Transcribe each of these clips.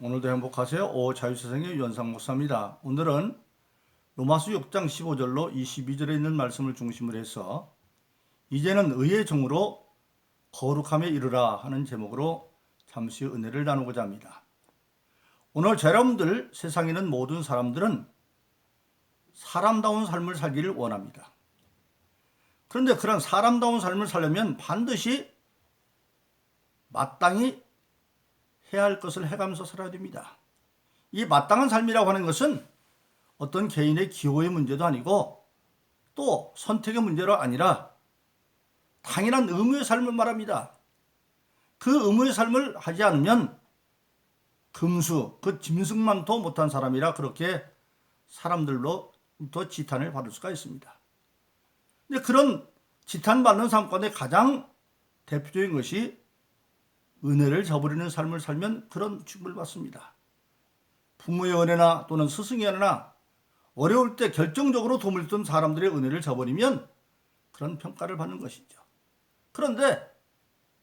오늘도 행복하세요. 자유세상의 유현상 목사입니다. 오늘은 로마서 6장 15절로 22절에 있는 말씀을 중심으로 해서 이제는 의의 종으로 거룩함에 이르라 하는 제목으로 잠시 은혜를 나누고자 합니다. 오늘 여러분들 세상에 있는 모든 사람들은 사람다운 삶을 살기를 원합니다. 그런데 그런 사람다운 삶을 살려면 반드시 마땅히 해야 할 것을 해가면서 살아야 됩니다. 이 마땅한 삶이라고 하는 것은 어떤 개인의 기호의 문제도 아니고 또 선택의 문제로 아니라 당연한 의무의 삶을 말합니다. 그 의무의 삶을 하지 않으면 금수, 그 짐승만도 못한 사람이라 그렇게 사람들로부터 지탄을 받을 수가 있습니다. 근데 그런 지탄받는 삶 가운데 가장 대표적인 것이 은혜를 저버리는 삶을 살면 그런 취급을 받습니다. 부모의 은혜나 또는 스승의 은혜나 어려울 때 결정적으로 도움을 준 사람들의 은혜를 저버리면 그런 평가를 받는 것이죠. 그런데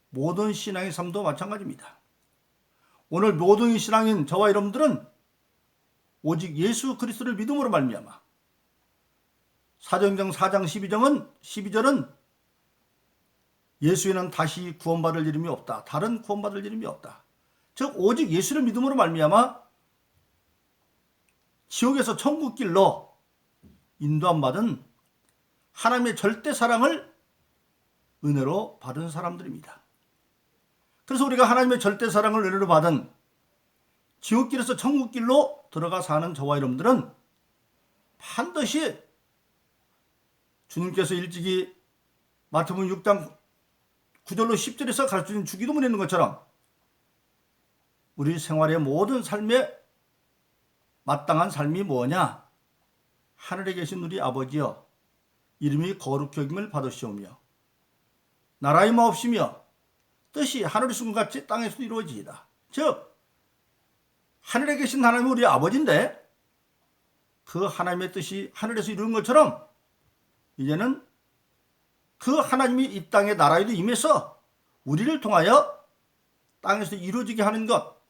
모든 신앙의 삶도 마찬가지입니다. 오늘 모든 신앙인 저와 여러분들은 오직 예수 그리스도를 믿음으로 말미암아 사도행전 4장 12절은 예수에는 다시 구원받을 이름이 없다. 다른 구원받을 이름이 없다. 즉 오직 예수를 믿음으로 말미암아 지옥에서 천국길로 인도함 받은 하나님의 절대 사랑을 은혜로 받은 사람들입니다. 그래서 우리가 하나님의 절대 사랑을 은혜로 받은 지옥길에서 천국길로 들어가 사는 저와 여러분들은 반드시 주님께서 일찍이 마태복음 6장 9절로 10절에서 가르쳐준 주기도문에 있는 것처럼 우리 생활의 모든 삶에 마땅한 삶이 뭐냐? 하늘에 계신 우리 아버지여, 이름이 거룩히 여김을 받으시오며 나라의 마옵시며 뜻이 하늘에서 같이 땅에서도 이루어지이다. 즉 하늘에 계신 하나님은 우리 아버지인데 그 하나님의 뜻이 하늘에서 이루어진 것처럼 이제는 그 하나님이 이 땅의 나라에도 임해서 우리를 통하여 땅에서 이루어지게 하는 것,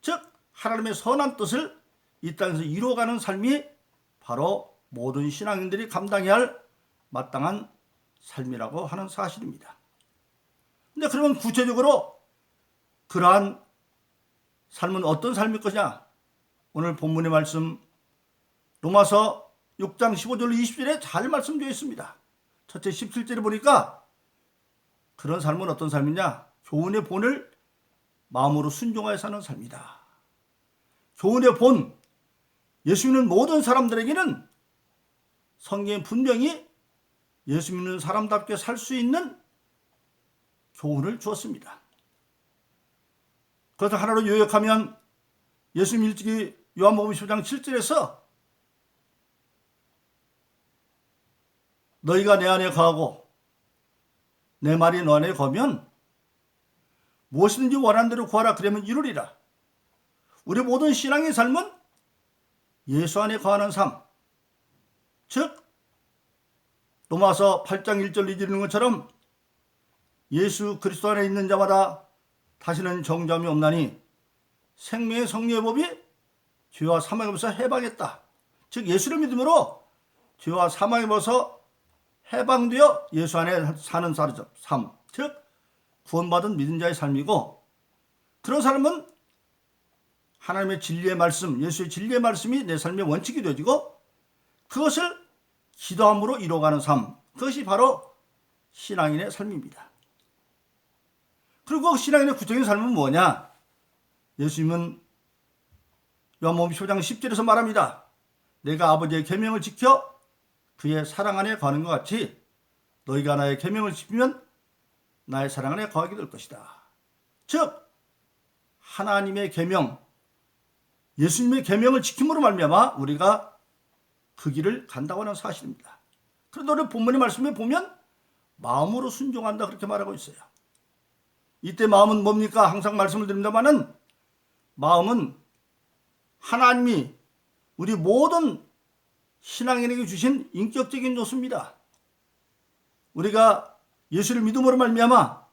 즉 하나님의 선한 뜻을 이 땅에서 이루어가는 삶이 바로 모든 신앙인들이 감당해야 할 마땅한 삶이라고 하는 사실입니다. 근데 그러면 구체적으로 그러한 삶은 어떤 삶일 것이냐? 오늘 본문의 말씀 로마서 6장 15절로 20절에 잘 말씀되어 있습니다. 첫째 17절에 보니까 그런 삶은 어떤 삶이냐? 교훈의 본을 마음으로 순종하여 사는 삶이다. 교훈의 본, 예수 믿는 모든 사람들에게는 성경에 분명히 예수 믿는 사람답게 살 수 있는 교훈을 주었습니다. 그래서 하나로 요약하면 예수님 일찍이 요한복음 15장 7절에서 너희가 내 안에 거하고 내 말이 너 안에 거면 무엇이든지 원하는 대로 구하라 그러면 이루리라. 우리 모든 신앙의 삶은 예수 안에 거하는 삶, 즉 로마서 8장 1절 2절 있는 것처럼 예수 그리스도 안에 있는 자마다 다시는 정죄함이 없나니 생명의 성령의 법이 죄와 사망의 법에서 해방했다. 즉 예수를 믿음으로 죄와 사망의 법에서 해방되어 예수 안에 사는 삶, 즉 구원받은 믿은 자의 삶이고, 그런 삶은 하나님의 진리의 말씀, 예수의 진리의 말씀이 내 삶의 원칙이 되어지고 그것을 기도함으로 이루어가는 삶, 그것이 바로 신앙인의 삶입니다. 그리고 신앙인의 구체적인 삶은 뭐냐? 예수님은 요한복음 15장 10절에서 말합니다. 내가 아버지의 계명을 지켜 그의 사랑 안에 거하는 것 같이 너희가 나의 계명을 지키면 나의 사랑 안에 거하게 될 것이다. 즉 하나님의 계명, 예수님의 계명을 지킴으로 말미암아 우리가 그 길을 간다고 하는 사실입니다. 그런데 오늘 본문의 말씀에 보면 마음으로 순종한다 그렇게 말하고 있어요. 이때 마음은 뭡니까? 항상 말씀을 드립니다마는 마음은 하나님이 우리 모든 신앙인에게 주신 인격적인 요소입니다. 우리가 예수를 믿음으로 말미암아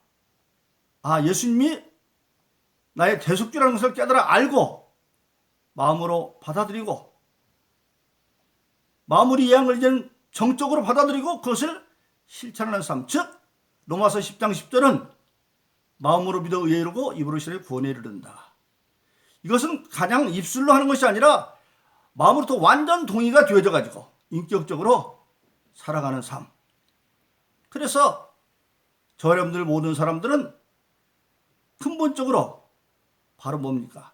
예수님이 나의 대속주라는 것을 깨달아 알고 마음으로 받아들이고 마음으로 이해한 걸 이제는 정적으로 받아들이고 그것을 실천하는 삶. 즉 로마서 10장 10절은 마음으로 믿어 의에 이르고 입으로 신뢰 구원에 이르른다. 이것은 그냥 입술로 하는 것이 아니라 마음으로부터 완전 동의가 되어져 가지고 인격적으로 살아가는 삶. 그래서 저 여러분들 모든 사람들은 근본적으로 바로 뭡니까?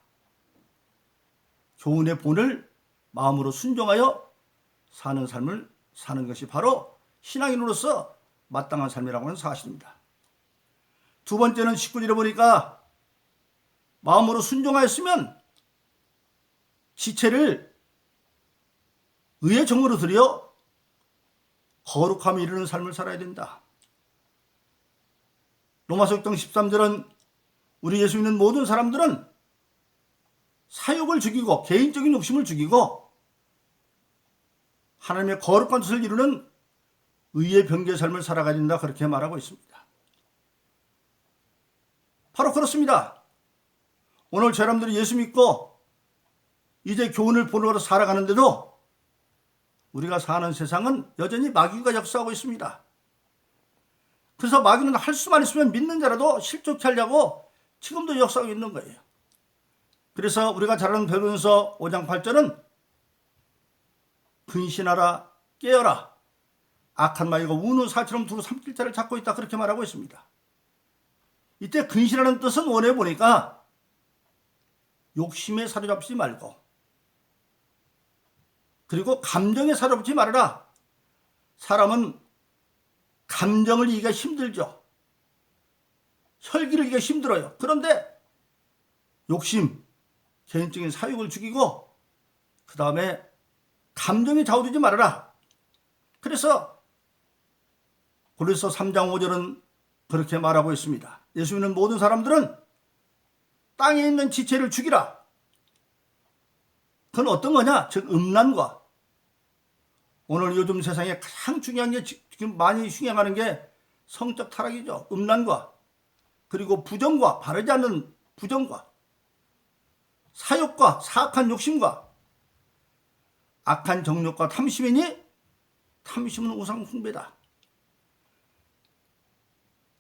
교훈의 본을 마음으로 순종하여 사는 삶을 사는 것이 바로 신앙인으로서 마땅한 삶이라고 하는 사실입니다. 두 번째는 19절에 보니까 마음으로 순종하였으면 지체를 의의 정으로 들여 거룩함에 이르는 삶을 살아야 된다. 로마서 6장 13절은 우리 예수 믿는 모든 사람들은 사욕을 죽이고 개인적인 욕심을 죽이고 하나님의 거룩한 뜻을 이루는 의의 병기의 삶을 살아가야 된다. 그렇게 말하고 있습니다. 바로 그렇습니다. 오늘 저 여러분들이 예수 믿고 이제 교훈을 본으로 살아가는데도 우리가 사는 세상은 여전히 마귀가 역사하고 있습니다. 그래서 마귀는 할 수만 있으면 믿는 자라도 실족케 하려고 지금도 역사하고 있는 거예요. 그래서 우리가 잘 아는 베드로전서 5장 8절은 근신하라 깨어라 악한 마귀가 우는 사처럼 두루 삼킬 자를 찾고 있다. 그렇게 말하고 있습니다. 이때 근신하는 뜻은 원해 보니까 욕심에 사로잡지 말고 그리고 감정에 사로잡지 말아라. 사람은 감정을 이기기가 힘들죠. 혈기를 이기기가 힘들어요. 그런데 욕심, 개인적인 사욕을 죽이고 그 다음에 감정에 좌우되지 말아라. 그래서 고린도서 3장 5절은 그렇게 말하고 있습니다. 예수 믿는 모든 사람들은 땅에 있는 지체를 죽이라. 그건 어떤 거냐? 즉 음란과 오늘 요즘 세상에 가장 중요한 게 지금 많이 흉행하는 게 성적 타락이죠. 음란과 그리고 부정과 바르지 않는 부정과 사욕과 사악한 욕심과 악한 정욕과 탐심이니 탐심은 우상 숭배다.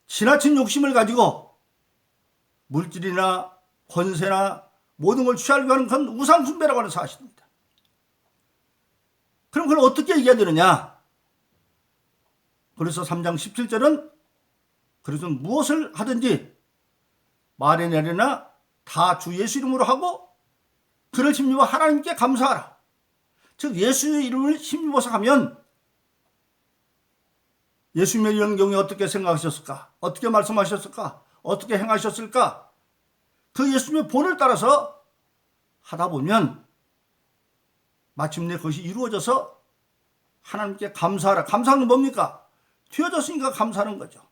지나친 욕심을 가지고 물질이나 권세나 모든 걸 취하려고 하는 건 우상 숭배라고 하는 사실입니다. 그럼 그걸 어떻게 얘기해야 되느냐? 그래서 3장 17절은 그래서 무엇을 하든지 말에 내리나 다 주 예수 이름으로 하고 그를 힘입어 하나님께 감사하라. 즉 예수의 이름을 힘입어서 하면 예수님의 이런 경우에 어떻게 생각하셨을까? 어떻게 말씀하셨을까? 어떻게 행하셨을까? 그 예수님의 본을 따라서 하다 보면 마침내 그것이 이루어져서 하나님께 감사하라. 감사하는 건 뭡니까? 되어졌으니까 감사하는 거죠.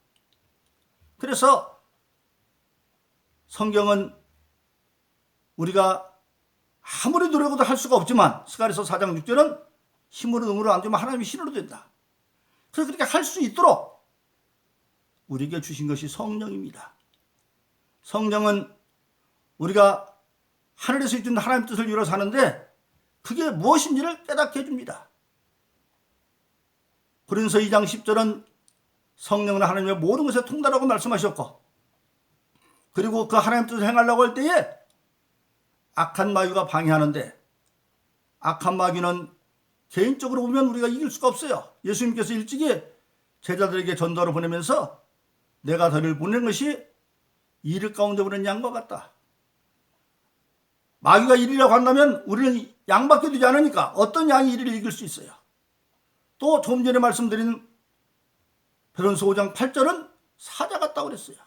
그래서 성경은 우리가 아무리 노력해도 할 수가 없지만 스가랴서 4장 6절은 힘으로 능으로 안 되면 하나님이 신으로 된다. 그래서 그렇게 할 수 있도록 우리에게 주신 것이 성령입니다. 성령은 우리가 하늘에서 주신 하나님의 뜻을 이루어 사는데 그게 무엇인지를 깨닫게 해줍니다. 고린도서 2장 10절은 성령은 하나님의 모든 것에 통달하고 말씀하셨고 그리고 그 하나님의 뜻을 행하려고 할 때에 악한 마귀가 방해하는데 악한 마귀는 개인적으로 보면 우리가 이길 수가 없어요. 예수님께서 일찍이 제자들에게 전도를 보내면서 내가 너를 보낸 것이 이를 가운데 보낸 양과 같다. 마귀가 일이라고 한다면 우리는 양밖에 되지 않으니까 어떤 양이 이를 이길 수 있어요. 또 조금 전에 말씀드린 베드로전서 5장 8절은 사자 같다고 그랬어요.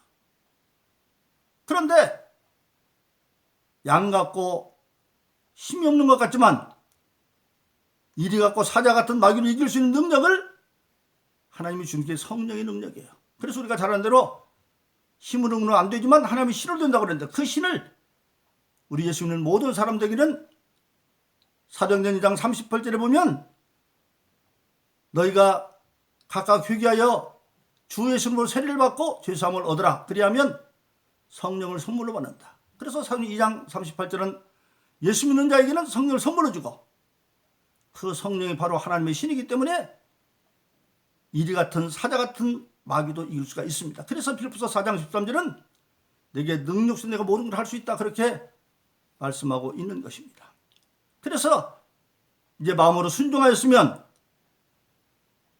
그런데 양 같고 힘이 없는 것 같지만 이리 같고 사자 같은 마귀를 이길 수 있는 능력을 하나님이 주는 게 성령의 능력이에요. 그래서 우리가 잘 아는 대로 힘으로는 안 되지만 하나님이 신으로 된다고 그랬는데 그 신을 우리 예수 믿는 모든 사람들에게는 사도행전 2장 38절에 보면 너희가 각각 회개하여 주 예수 이름으로 세례를 받고 죄사함을 얻으라. 그리하면 성령을 선물로 받는다. 그래서 사도행전 2장 38절은 예수 믿는 자에게는 성령을 선물로 주고 그 성령이 바로 하나님의 신이기 때문에 이리 같은 사자 같은 마귀도 이길 수가 있습니다. 그래서 빌립보서 4장 13절은 내게 능력 있어 내가 모든 걸 할 수 있다 그렇게 말씀하고 있는 것입니다. 그래서 이제 마음으로 순종하였으면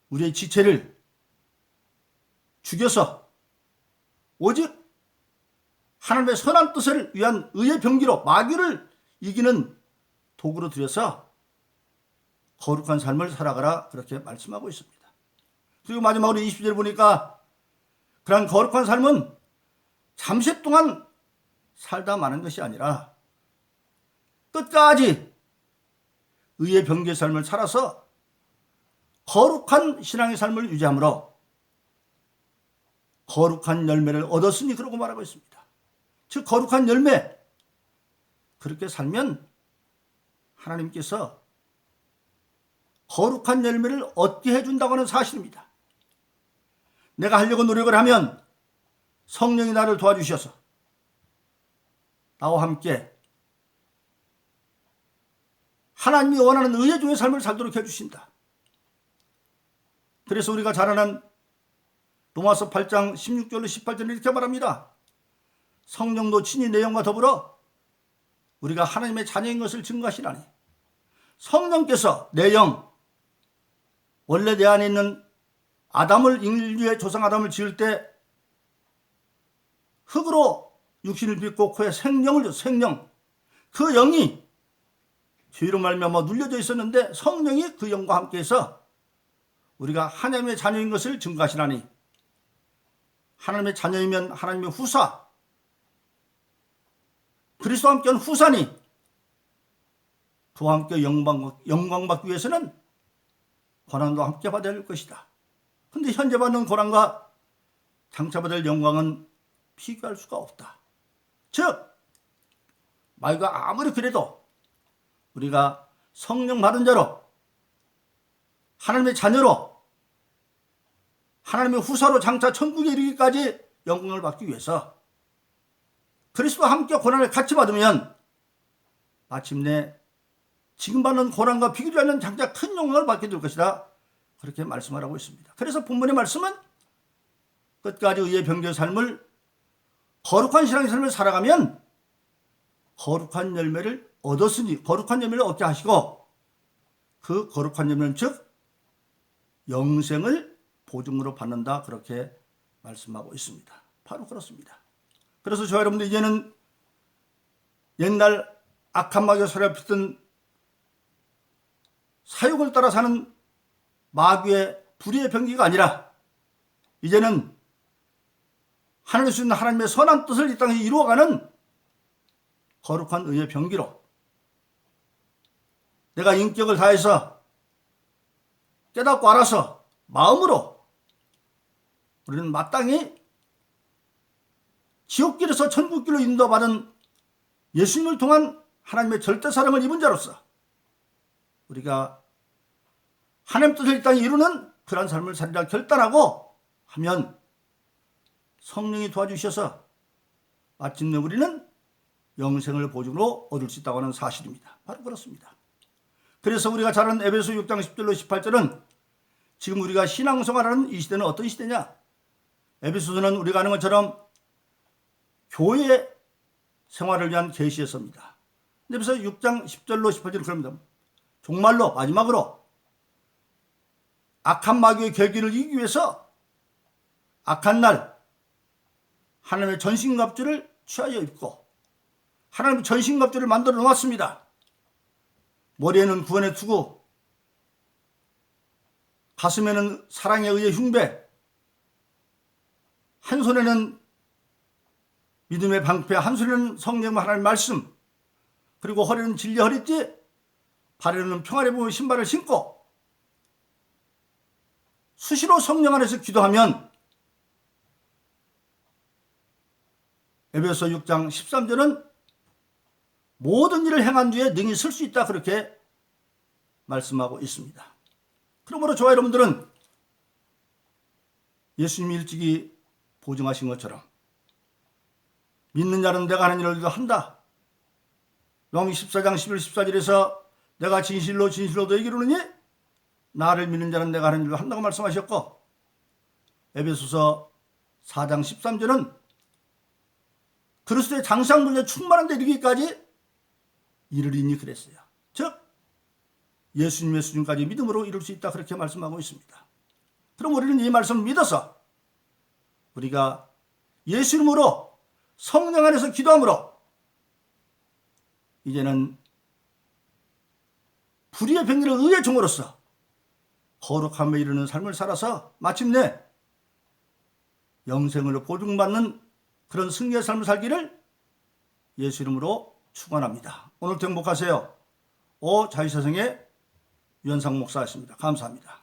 우리의 지체를 죽여서 오직 하나님의 선한 뜻을 위한 의의 병기로 마귀를 이기는 도구로 들여서 거룩한 삶을 살아가라 그렇게 말씀하고 있습니다. 그리고 마지막으로 20절 보니까 그러한 거룩한 삶은 잠시 동안 살다 마는 것이 아니라 끝까지 의의 병기의 삶을 살아서 거룩한 신앙의 삶을 유지함으로 거룩한 열매를 얻었으니 그러고 말하고 있습니다. 즉 거룩한 열매, 그렇게 살면 하나님께서 거룩한 열매를 얻게 해준다고 하는 사실입니다. 내가 하려고 노력을 하면 성령이 나를 도와주셔서 나와 함께 하나님이 원하는 의의 종의 삶을 살도록 해주신다. 그래서 우리가 잘 아는 로마서 8장 16절로 18절에 이렇게 말합니다. 성령도 친히 내 영과 더불어 우리가 하나님의 자녀인 것을 증거하시나니 성령께서 내 영, 원래 내 안에 있는 아담을, 인류의 조상 아담을 지을 때 흙으로 육신을 빚고 코에 생명을 줘, 생명. 그 영이 죄로 말미암아 눌려져 있었는데 성령이 그 영과 함께해서 우리가 하나님의 자녀인 것을 증거하시나니 하나님의 자녀이면 하나님의 후사, 그리스도와 함께한 후사니 그와 함께 영광받기 위해서는 고난도 함께 받아야 할 것이다. 그런데 현재 받는 고난과 장차 받을 영광은 비교할 수가 없다. 즉 마귀가 아무리 그래도 우리가 성령 받은 자로 하나님의 자녀로 하나님의 후사로 장차 천국에 이르기까지 영광을 받기 위해서 그리스도와 함께 고난을 같이 받으면 마침내 지금 받는 고난과 비교되지 않는 장차 큰 영광을 받게 될 것이다. 그렇게 말씀하라고 있습니다. 그래서 본문의 말씀은 끝까지 의의 병기의 삶을 거룩한 신앙의 삶을 살아가면 거룩한 열매를 얻었으니 거룩한 열매를 얻게 하시고 그 거룩한 열매는 즉 영생을 보증으로 받는다 그렇게 말씀하고 있습니다. 바로 그렇습니다. 그래서 저와 여러분들 이제는 옛날 악한 마귀가 사로잡혔던 사욕을 따라 사는 마귀의 불의의 병기가 아니라 이제는 하늘에 주신 하나님의 선한 뜻을 이 땅에 이루어가는 거룩한 의의 병기로 내가 인격을 다해서 깨닫고 알아서 마음으로 우리는 마땅히 지옥길에서 천국길로 인도받은 예수님을 통한 하나님의 절대 사랑을 입은 자로서 우리가 하나님 뜻을 이 땅에 이루는 그런 삶을 살리라 결단하고 하면 성령이 도와주셔서 마침내 우리는 영생을 보증으로 얻을 수 있다고 하는 사실입니다. 바로 그렇습니다. 그래서 우리가 잘 아는 에베소 6장 10절로 18절은 지금 우리가 신앙생활하는 이 시대는 어떤 시대냐? 에베소서는 우리가 아는 것처럼 교회 생활을 위한 계시에서입니다. 에베소 6장 10절로 18절은 그럽니다. 정말로 마지막으로 악한 마귀의 계기를 이기기 위해서 악한 날 하나님의 전신갑주를 취하여 입고 하나님의 전신갑주를 만들어 놓았습니다. 머리에는 구원의 투구, 가슴에는 사랑의 의의 흉배, 한 손에는 믿음의 방패, 한 손에는 성령과 하나님의 말씀, 그리고 허리는 진리의 허리띠, 발에는 평안의 복음의 신발을 신고 수시로 성령 안에서 기도하면 에베소 6장 13절은 모든 일을 행한 뒤에 능히 설 수 있다 그렇게 말씀하고 있습니다. 그러므로 저와 여러분들은 예수님이 일찍이 보증하신 것처럼 믿는 자는 내가 하는 일을 한다. 요한복음 14장 11, 14절에서 내가 진실로 너에게 이르노니 나를 믿는 자는 내가 하는 일을 한다고 말씀하셨고, 에베소서 4장 13절은 그리스도의 장성분에 충만한 데 이르기까지 이르리니 그랬어요. 즉 예수님의 수준까지 믿음으로 이룰 수 있다, 그렇게 말씀하고 있습니다. 그럼 우리는 이 말씀을 믿어서 우리가 예수 이름으로 성령 안에서 기도함으로 이제는 불의의 병기를 의의 종으로서 거룩함에 이르는 삶을 살아서 마침내 영생을 보증받는 그런 승리의 삶을 살기를 예수 이름으로 축원합니다. 오늘도 행복하세요. 자유세상의 유현상 목사였습니다. 감사합니다.